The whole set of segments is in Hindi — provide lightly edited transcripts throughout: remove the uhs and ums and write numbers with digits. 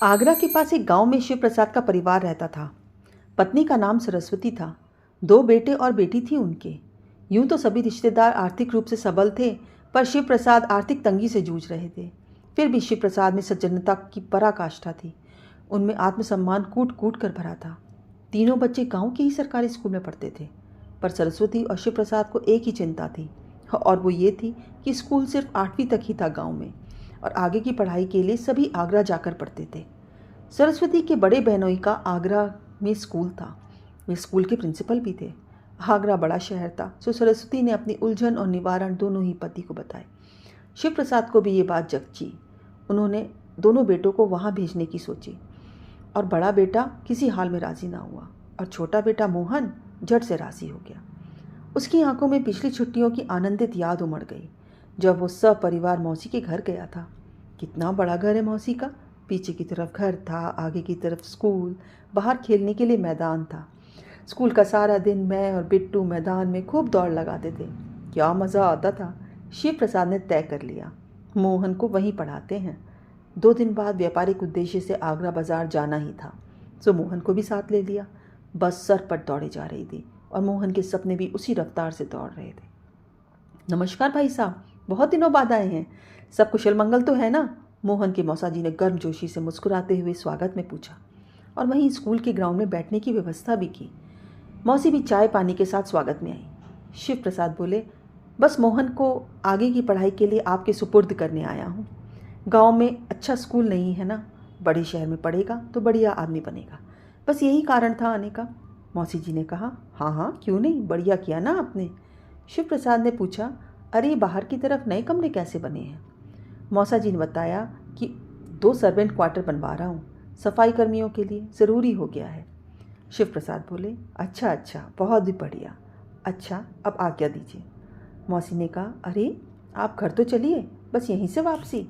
आगरा के पास एक गांव में शिव प्रसाद का परिवार रहता था। पत्नी का नाम सरस्वती था। 2 बेटे और बेटी थी उनके। यूं तो सभी रिश्तेदार आर्थिक रूप से सबल थे, पर शिव प्रसाद आर्थिक तंगी से जूझ रहे थे। फिर भी शिव प्रसाद में सज्जनता की पराकाष्ठा थी। उनमें आत्मसम्मान कूट कूट कर भरा था। तीनों बच्चे गांव के ही सरकारी स्कूल में पढ़ते थे, पर सरस्वती और शिव प्रसाद को एक ही चिंता थी, और वो ये थी कि स्कूल सिर्फ 8वीं तक ही था गांव में, और आगे की पढ़ाई के लिए सभी आगरा जाकर पढ़ते थे। सरस्वती के बड़े बहनोई का आगरा में स्कूल था। वे स्कूल के प्रिंसिपल भी थे। आगरा बड़ा शहर था, सो सरस्वती ने अपनी उलझन और निवारण दोनों ही पति को बताए। शिव प्रसाद को भी ये बात जची। उन्होंने दोनों बेटों को वहाँ भेजने की सोची, और बड़ा बेटा किसी हाल में राज़ी ना हुआ, और छोटा बेटा मोहन झट से राज़ी हो गया। उसकी आंखों में पिछली छुट्टियों की आनंदित याद उमड़ गई, जब वो सब परिवार मौसी के घर गया था। कितना बड़ा घर है मौसी का। पीछे की तरफ घर था, आगे की तरफ स्कूल, बाहर खेलने के लिए मैदान था। स्कूल का सारा दिन मैं और बिट्टू मैदान में खूब दौड़ लगाते थे। क्या मज़ा आता था। शिव प्रसाद ने तय कर लिया, मोहन को वहीं पढ़ाते हैं। 2 दिन बाद व्यापारिक उद्देश्य से आगरा बाजार जाना ही था, सो मोहन को भी साथ ले लिया। बस सरपट दौड़े जा रही थी, और मोहन के सपने भी उसी रफ्तार से दौड़ रहे थे। नमस्कार भाई साहब, बहुत दिनों बाद आए हैं। सब कुशल मंगल तो है ना? मोहन के मौसा जी ने गर्मजोशी से मुस्कुराते हुए स्वागत में पूछा, और वहीं स्कूल के ग्राउंड में बैठने की व्यवस्था भी की। मौसी भी चाय पानी के साथ स्वागत में आई। शिव प्रसाद बोले, बस मोहन को आगे की पढ़ाई के लिए आपके सुपुर्द करने आया हूँ। गांव में अच्छा स्कूल नहीं है ना, बड़े शहर में पढ़ेगा तो बढ़िया आदमी बनेगा, बस यही कारण था आने का। मौसी जी ने कहा, हाँ हाँ क्यों नहीं, बढ़िया किया ना आपने। शिव प्रसाद ने पूछा, अरे बाहर की तरफ नए कमरे कैसे बने हैं? मौसा जी ने बताया कि 2 सर्वेंट क्वार्टर बनवा रहा हूँ, सफाई कर्मियों के लिए ज़रूरी हो गया है। शिव प्रसाद बोले, अच्छा अच्छा, बहुत ही बढ़िया। अच्छा, अब आज्ञा दीजिए। मौसी ने कहा, अरे आप घर तो चलिए, बस यहीं से वापसी।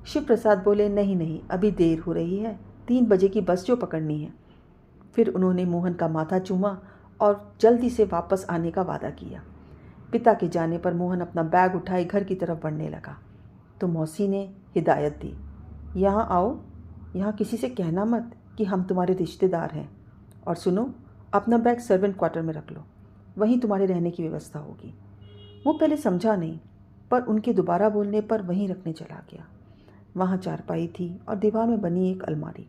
शिव प्रसाद बोले, नहीं नहीं, अभी देर हो रही है, 3 बजे की बस जो पकड़नी है। फिर उन्होंने मोहन का माथा चूमा और जल्दी से वापस आने का वादा किया। पिता के जाने पर मोहन अपना बैग उठाए घर की तरफ बढ़ने लगा, तो मौसी ने हिदायत दी, यहाँ आओ, यहाँ किसी से कहना मत कि हम तुम्हारे रिश्तेदार हैं, और सुनो, अपना बैग सर्वेंट क्वार्टर में रख लो, वहीं तुम्हारे रहने की व्यवस्था होगी। वो पहले समझा नहीं, पर उनके दोबारा बोलने पर वहीं रखने चला गया। वहाँ चारपाई थी और दीवार में बनी एक अलमारी।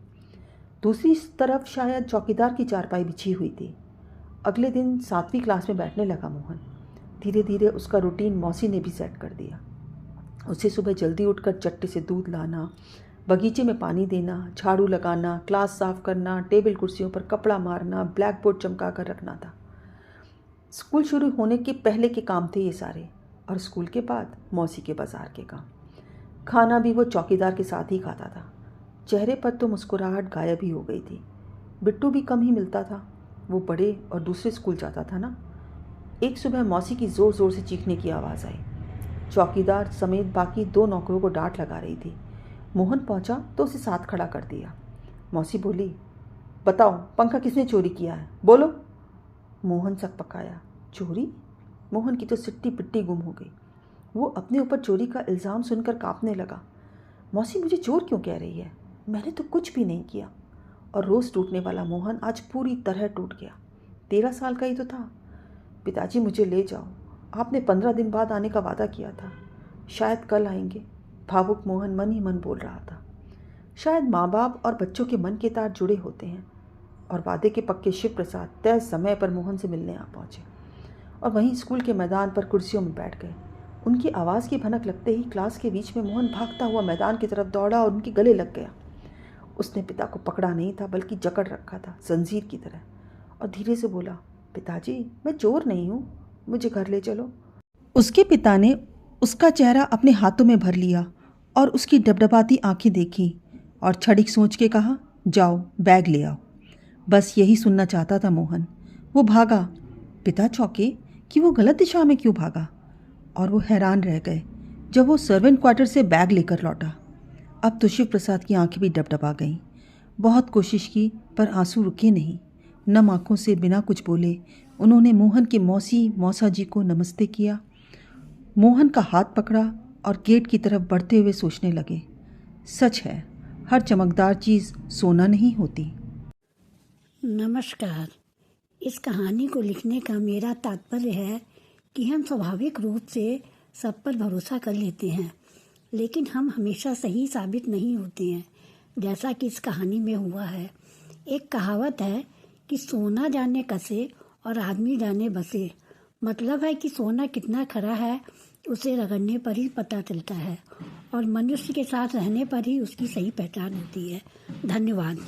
दूसरी तरफ शायद चौकीदार की चारपाई बिछी हुई थी। अगले दिन 7वीं क्लास में बैठने लगा मोहन। धीरे धीरे उसका रूटीन मौसी ने भी सेट कर दिया। उसे सुबह जल्दी उठकर चट्टे से दूध लाना, बगीचे में पानी देना, झाड़ू लगाना, क्लास साफ करना, टेबल कुर्सियों पर कपड़ा मारना, ब्लैक बोर्ड चमका कर रखना था। स्कूल शुरू होने के पहले के काम थे ये सारे, और स्कूल के बाद मौसी के बाजार के काम। खाना भी वो चौकीदार के साथ ही खाता था। चेहरे पर तो मुस्कुराहट गायब ही हो गई थी। बिट्टू भी कम ही मिलता था, वो बड़े और दूसरे स्कूल जाता था ना। एक सुबह मौसी की ज़ोर ज़ोर से चीखने की आवाज़ आई। चौकीदार समेत बाकी 2 नौकरों को डांट लगा रही थी। मोहन पहुंचा तो उसे साथ खड़ा कर दिया। मौसी बोली, बताओ पंखा किसने चोरी किया है, बोलो। मोहन सक पकाया, चोरी? मोहन की तो सिट्टी पिट्टी गुम हो गई। वो अपने ऊपर चोरी का इल्ज़ाम सुनकर कांपने लगा। मौसी मुझे चोर क्यों कह रही है? मैंने तो कुछ भी नहीं किया। और रोज़ टूटने वाला मोहन आज पूरी तरह टूट गया। 13 साल का ही तो था। पिताजी मुझे ले जाओ, आपने 15 दिन बाद आने का वादा किया था, शायद कल आएंगे। भावुक मोहन मन ही मन बोल रहा था। शायद माँ बाप और बच्चों के मन के तार जुड़े होते हैं। और वादे के पक्के शिव प्रसाद तय समय पर मोहन से मिलने आ पहुँचे, और वहीं स्कूल के मैदान पर कुर्सियों में बैठ गए। उनकी आवाज़ की भनक लगते ही क्लास के बीच में मोहन भागता हुआ मैदान की तरफ दौड़ा और उनके गले लग गया। उसने पिता को पकड़ा नहीं था, बल्कि जकड़ रखा था जंजीर की तरह, और धीरे से बोला, पिताजी मैं चोर नहीं हूँ, मुझे घर ले चलो। उसके पिता ने उसका चेहरा अपने हाथों में भर लिया और उसकी डबडबाती आंखें देखी, और क्षणिक सोच के कहा, जाओ बैग ले आओ। बस यही सुनना चाहता था मोहन। वो भागा। पिता चौंके कि वो गलत दिशा में क्यों भागा, और वो हैरान रह गए जब वो सर्वेंट क्वार्टर से बैग लेकर लौटा। अब तो शिव प्रसाद की आंखें भी डबडबा गईं। बहुत कोशिश की पर आंसू रुके नहीं। नम आँखों से बिना कुछ बोले उन्होंने मोहन के मौसा जी को नमस्ते किया, मोहन का हाथ पकड़ा और गेट की तरफ बढ़ते हुए सोचने लगे। सच है, हर चमकदार चीज़ सोना नहीं होती। नमस्कार। इस कहानी को लिखने का मेरा तात्पर्य है कि हम स्वाभाविक रूप से सब पर भरोसा कर लेते हैं, लेकिन हम हमेशा सही साबित नहीं होते हैं, जैसा कि इस कहानी में हुआ है। एक कहावत है कि सोना जाने कसे और आदमी जाने बसे। मतलब है कि सोना कितना खरा है उसे रगड़ने पर ही पता चलता है, और मनुष्य के साथ रहने पर ही उसकी सही पहचान होती है। धन्यवाद।